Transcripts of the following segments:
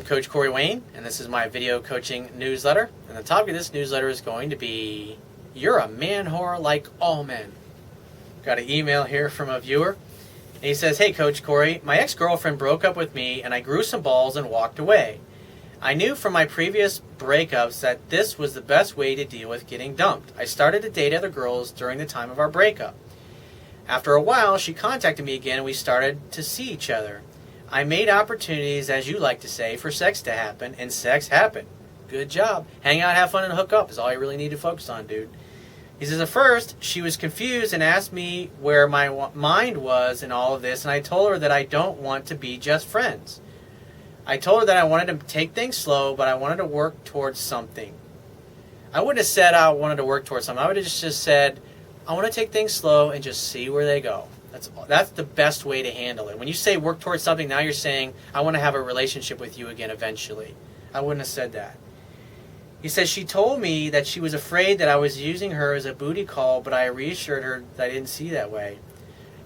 Coach Corey Wayne, and this is my video coaching newsletter. And the topic of this newsletter is going to be, you're a man whore like all men. Got an email here from a viewer, and he says, hey Coach Corey, my ex-girlfriend broke up with me and I grew some balls and walked away. I knew from my previous breakups that this was the best way to deal with getting dumped. I started to date other girls during the time of our breakup. After a while, she contacted me again and we started to see each other. I made opportunities, as you like to say, for sex to happen, and sex happened. Good job. Hang out, have fun, and hook up is all you really need to focus on, dude. He says, at first, she was confused and asked me where my mind was in all of this, and I told her that I don't want to be just friends. I told her that I wanted to take things slow, but I wanted to work towards something. I wouldn't have said I wanted to work towards something. I would have just said, I want to take things slow and just see where they go. That's the best way to handle it. When you say work towards something, now you're saying, I want to have a relationship with you again eventually. I wouldn't have said that. He says, she told me that she was afraid that I was using her as a booty call, but I reassured her that I didn't see that way.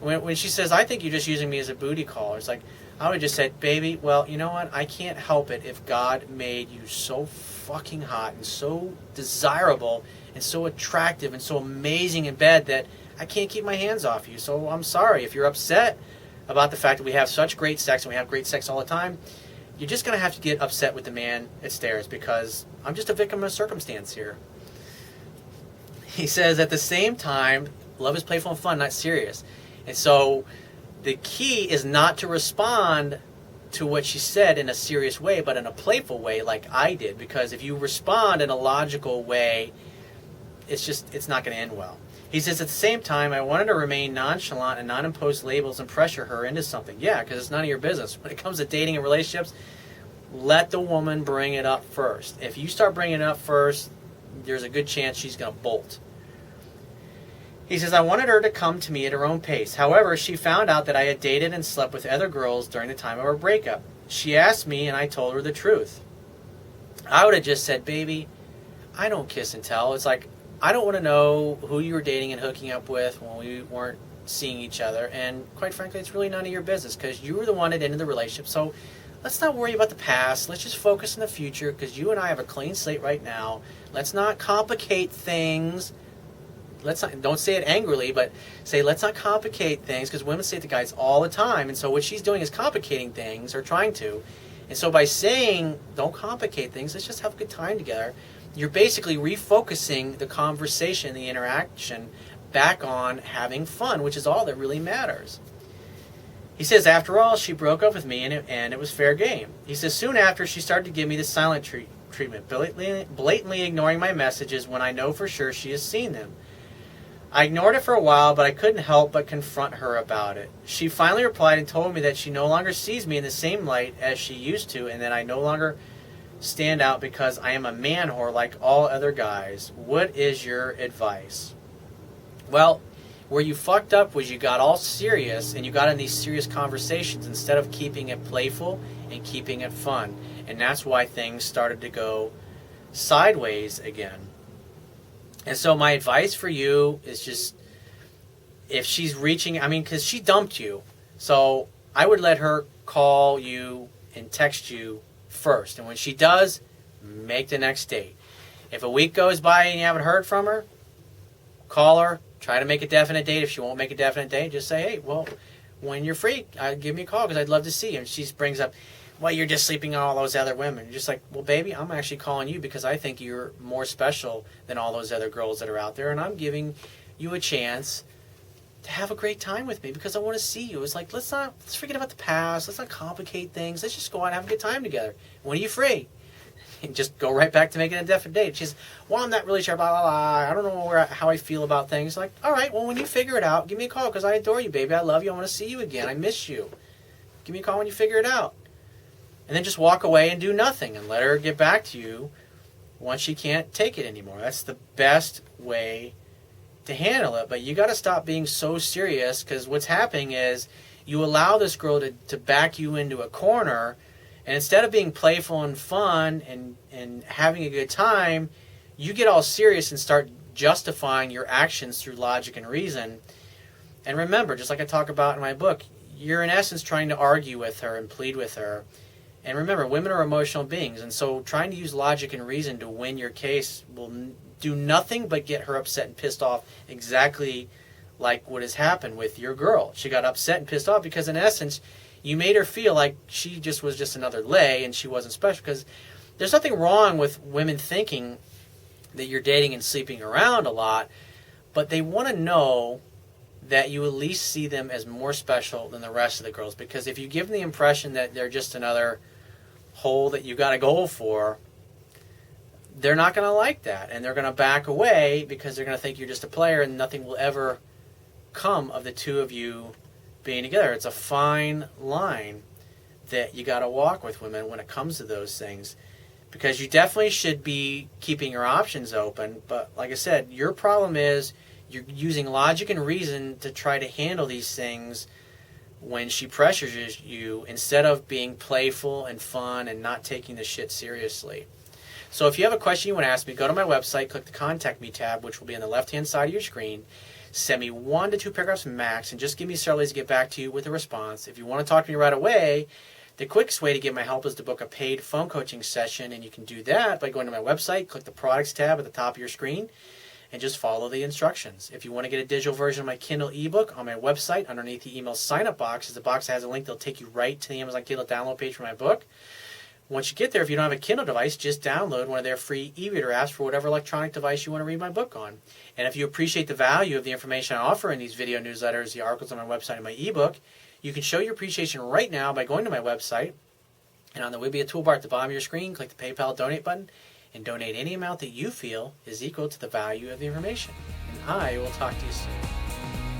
When she says, I think you're just using me as a booty call, it's like, I would have just said, baby, well, you know what? I can't help it if God made you so fucking hot and so desirable and so attractive and so amazing in bed that I can't keep my hands off you. So I'm sorry if you're upset about the fact that we have such great sex and we have great sex all the time. You're just going to have to get upset with the man at stairs because I'm just a victim of circumstance here. He says, at the same time, love is playful and fun, not serious. And so the key is not to respond to what she said in a serious way, but in a playful way like I did. Because if you respond in a logical way, it's not going to end well. He says, at the same time, I wanted to remain nonchalant and not impose labels and pressure her into something. Yeah, because it's none of your business. When it comes to dating and relationships, let the woman bring it up first. If you start bringing it up first, there's a good chance she's going to bolt. He says, I wanted her to come to me at her own pace. However, she found out that I had dated and slept with other girls during the time of our breakup. She asked me, and I told her the truth. I would have just said, baby, I don't kiss and tell. It's like, I don't want to know who you were dating and hooking up with when we weren't seeing each other. And quite frankly, it's really none of your business because you were the one that ended the relationship. So let's not worry about the past. Let's just focus on the future because you and I have a clean slate right now. Let's not complicate things. Don't say it angrily, but say, let's not complicate things, because women say it to guys all the time. And so what she's doing is complicating things, or trying to. And so by saying, don't complicate things, let's just have a good time together, you're basically refocusing the conversation, the interaction, back on having fun, which is all that really matters. He says, after all, she broke up with me, and it was fair game. He says, soon after, she started to give me the silent treatment, blatantly ignoring my messages when I know for sure she has seen them. I ignored it for a while, but I couldn't help but confront her about it. She finally replied and told me that she no longer sees me in the same light as she used to, and that I no longer stand out because I am a man whore like all other guys. What is your advice? Well, where you fucked up was you got all serious and you got in these serious conversations instead of keeping it playful and keeping it fun. And that's why things started to go sideways again. And so my advice for you is just, if she's reaching, because she dumped you, so I would let her call you and text you first. And when she does, make the next date. If a week goes by and you haven't heard from her, call her, try to make a definite date. If she won't make a definite date, just say, hey, well, when you're free, give me a call because I'd love to see you. And she brings up, well, you're just sleeping on all those other women. You're just like, well, baby, I'm actually calling you because I think you're more special than all those other girls that are out there, and I'm giving you a chance to have a great time with me because I want to see you. It's like, let's forget about the past. Let's not complicate things. Let's just go out and have a good time together. When are you free? And just go right back to making a definite date. She's, well, I'm not really sure, blah, blah, blah. I don't know how I feel about things. Like, all right, well, when you figure it out, give me a call because I adore you, baby. I love you. I want to see you again. I miss you. Give me a call when you figure it out. And then just walk away and do nothing and let her get back to you once she can't take it anymore. That's the best way to handle it. But you got to stop being so serious, because what's happening is you allow this girl to back you into a corner, and instead of being playful and fun and having a good time, you get all serious and start justifying your actions through logic and reason. And remember, just like I talk about in my book, you're in essence trying to argue with her and plead with her. And remember, women are emotional beings, and so trying to use logic and reason to win your case will do nothing but get her upset and pissed off, exactly like what has happened with your girl. She got upset and pissed off because, in essence, you made her feel like she just was just another lay and she wasn't special. Because there's nothing wrong with women thinking that you're dating and sleeping around a lot, but they want to know that you at least see them as more special than the rest of the girls. Because if you give them the impression that they're just another hole that you got a goal for, they're not going to like that, and they're going to back away because they're going to think you're just a player and nothing will ever come of the two of you being together. It's a fine line that you got to walk with women when it comes to those things, because you definitely should be keeping your options open. But like I said, your problem is you're using logic and reason to try to handle these things when she pressures you, instead of being playful and fun and not taking the shit seriously. So if you have a question you want to ask me, go to my website, click the Contact Me tab, which will be on the left-hand side of your screen. Send me 1 to 2 paragraphs max, and just give me several days to get back to you with a response. If you want to talk to me right away, the quickest way to get my help is to book a paid phone coaching session, and you can do that by going to my website, click the Products tab at the top of your screen, and just follow the instructions. If you want to get a digital version of my Kindle ebook, on my website, underneath the email sign-up box, is the box that has a link that'll take you right to the Amazon Kindle download page for my book. Once you get there, if you don't have a Kindle device, just download one of their free e-reader apps for whatever electronic device you want to read my book on. And if you appreciate the value of the information I offer in these video newsletters, the articles on my website, and my ebook, you can show your appreciation right now by going to my website, and on the Wibia toolbar at the bottom of your screen, click the PayPal donate button, and donate any amount that you feel is equal to the value of the information. And I will talk to you soon.